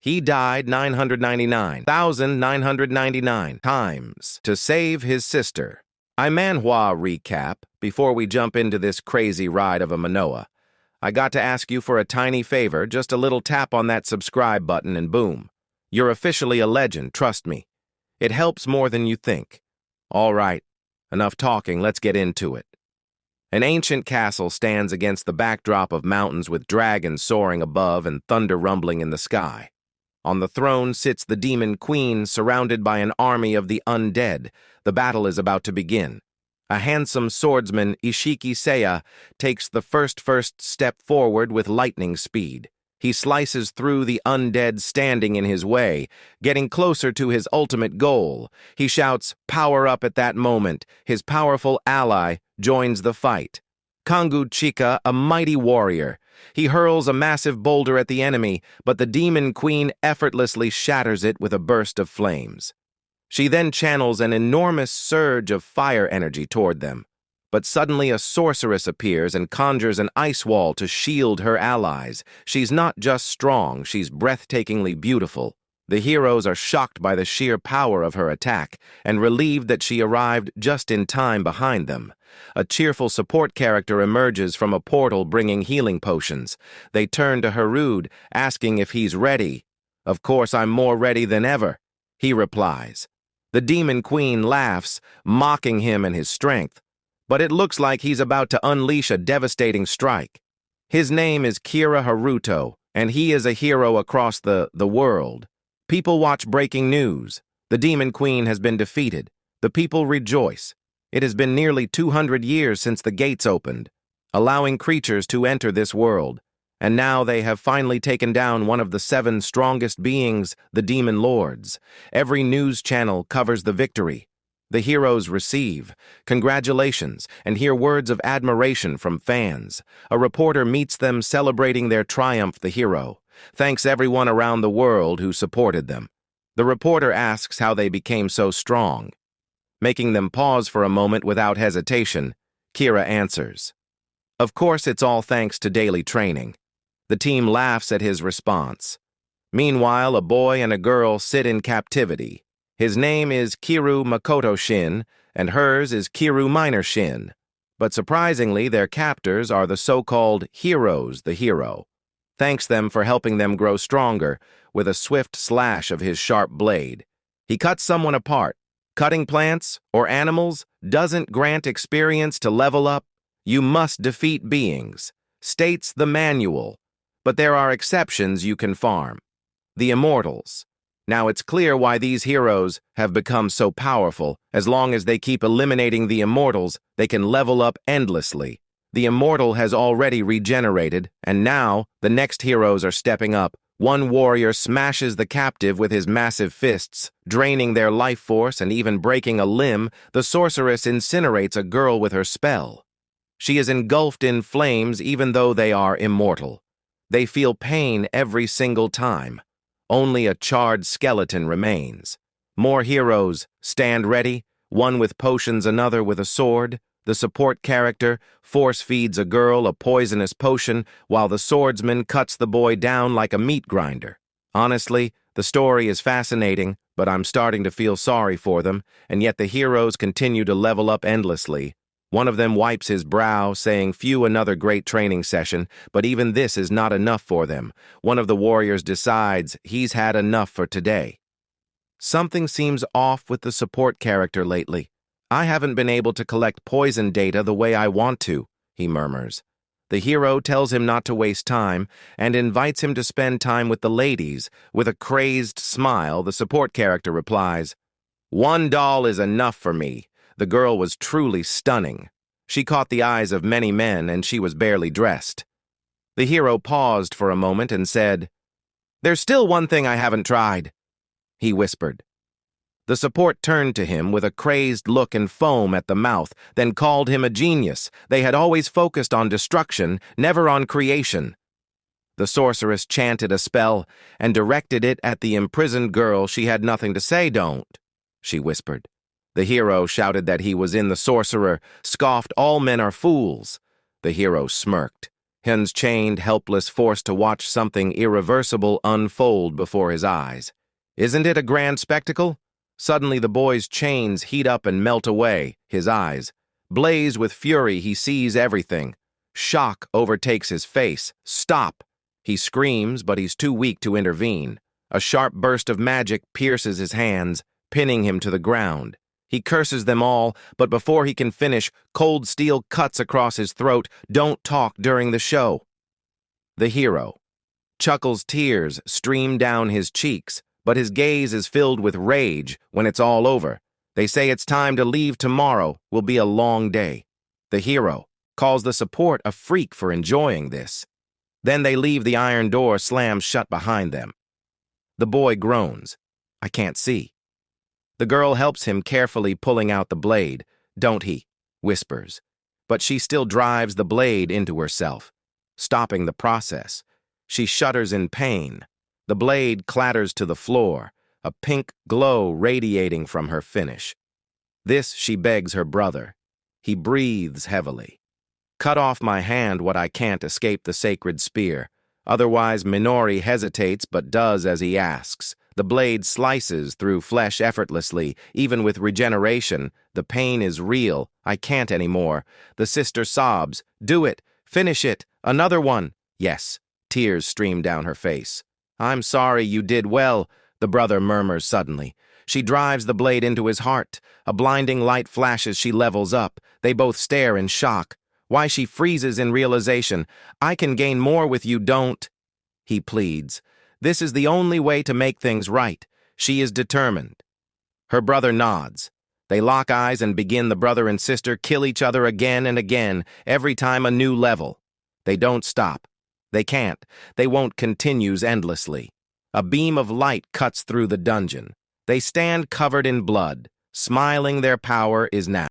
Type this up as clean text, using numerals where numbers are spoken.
He died 999,999 times to save his sister. I manhwa recap before we jump into this crazy ride of a Manoa. I got to ask you for a tiny favor, just a little tap on that subscribe button and boom. You're officially a legend, trust me. It helps more than you think. All right, enough talking, let's get into it. An ancient castle stands against the backdrop of mountains with dragons soaring above and thunder rumbling in the sky. On the throne sits the demon queen, surrounded by an army of the undead. The battle is about to begin. A handsome swordsman, Ishiki Seiya, takes the first step forward with lightning speed. He slices through the undead standing in his way, getting closer to his ultimate goal. He shouts, "Power up!" at that moment. His powerful ally joins the fight. Kangu Chika, a mighty warrior. He hurls a massive boulder at the enemy, but the demon queen effortlessly shatters it with a burst of flames. She then channels an enormous surge of fire energy toward them. But suddenly a sorceress appears and conjures an ice wall to shield her allies. She's not just strong, she's breathtakingly beautiful. The heroes are shocked by the sheer power of her attack and relieved that she arrived just in time behind them. A cheerful support character emerges from a portal bringing healing potions. They turn to Harud, asking if he's ready. "Of course, I'm more ready than ever," he replies. The demon queen laughs, mocking him and his strength. But it looks like he's about to unleash a devastating strike. His name is Kira Haruto, and he is a hero across the world. People watch breaking news. The demon queen has been defeated. The people rejoice. It has been nearly 200 years since the gates opened, allowing creatures to enter this world. And now they have finally taken down one of the 7 strongest beings, the demon lords. Every news channel covers the victory. The heroes receive congratulations and hear words of admiration from fans. A reporter meets them celebrating their triumph. The hero thanks everyone around the world who supported them. The reporter asks how they became so strong. Making them pause for a moment without hesitation, Kira answers, "Of course, it's all thanks to daily training." The team laughs at his response. Meanwhile, a boy and a girl sit in captivity. His name is Kiru Makoto Shin, and hers is Kiru Minor Shin. But surprisingly, their captors are the so-called heroes. The hero thanks them for helping them grow stronger with a swift slash of his sharp blade. He cuts someone apart. Cutting plants or animals doesn't grant experience to level up. You must defeat beings, states the manual. But there are exceptions you can farm. The immortals. Now it's clear why these heroes have become so powerful. As long as they keep eliminating the immortals, they can level up endlessly. The immortal has already regenerated, and now the next heroes are stepping up. One warrior smashes the captive with his massive fists, draining their life force and even breaking a limb. The sorceress incinerates a girl with her spell. She is engulfed in flames even though they are immortal. They feel pain every single time. Only a charred skeleton remains. More heroes stand ready, one with potions, another with a sword. The support character force-feeds a girl a poisonous potion, while the swordsman cuts the boy down like a meat grinder. Honestly, the story is fascinating, but I'm starting to feel sorry for them, and yet the heroes continue to level up endlessly. One of them wipes his brow, saying, "Phew, another great training session," but even this is not enough for them. One of the warriors decides he's had enough for today. Something seems off with the support character lately. "I haven't been able to collect poison data the way I want to," he murmurs. The hero tells him not to waste time and invites him to spend time with the ladies. With a crazed smile, the support character replies, "One doll is enough for me." The girl was truly stunning. She caught the eyes of many men, and she was barely dressed. The hero paused for a moment and said, "There's still one thing I haven't tried," he whispered. The support turned to him with a crazed look and foam at the mouth, then called him a genius. They had always focused on destruction, never on creation. The sorceress chanted a spell and directed it at the imprisoned girl. "She had nothing to say, don't," she whispered. The hero shouted that he was in. The sorcerer scoffed, "All men are fools." The hero smirked. Hyun's chained, helpless, forced to watch something irreversible unfold before his eyes. Isn't it a grand spectacle? Suddenly the boy's chains heat up and melt away, his eyes. Blazed with fury, he sees everything. Shock overtakes his face. Stop! He screams, but he's too weak to intervene. A sharp burst of magic pierces his hands, pinning him to the ground. He curses them all, but before he can finish, cold steel cuts across his throat. Don't talk during the show. The hero. Chuckle's tears stream down his cheeks, but his gaze is filled with rage when it's all over. They say it's time to leave. Tomorrow will be a long day. The hero calls the support a freak for enjoying this. Then they leave. The iron door slams shut behind them. The boy groans. I can't see. The girl helps him, carefully pulling out the blade. Don't he? Whispers. But she still drives the blade into herself, stopping the process. She shudders in pain. The blade clatters to the floor, a pink glow radiating from her finish. This she begs her brother. He breathes heavily. Cut off my hand, what I can't escape the sacred spear. Otherwise, Minori hesitates but does as he asks. The blade slices through flesh effortlessly, even with regeneration. The pain is real. I can't anymore. The sister sobs. Do it. Finish it. Another one. Yes. Tears stream down her face. I'm sorry, you did well, the brother murmurs suddenly. She drives the blade into his heart. A blinding light flashes. She levels up. They both stare in shock. Why, she freezes in realization. I can gain more with you, don't. He pleads. This is the only way to make things right. She is determined. Her brother nods. They lock eyes and begin. The brother and sister kill each other again and again, every time a new level. They don't stop. They can't. They won't. Continues endlessly. A beam of light cuts through the dungeon. They stand covered in blood. Smiling, their power is now.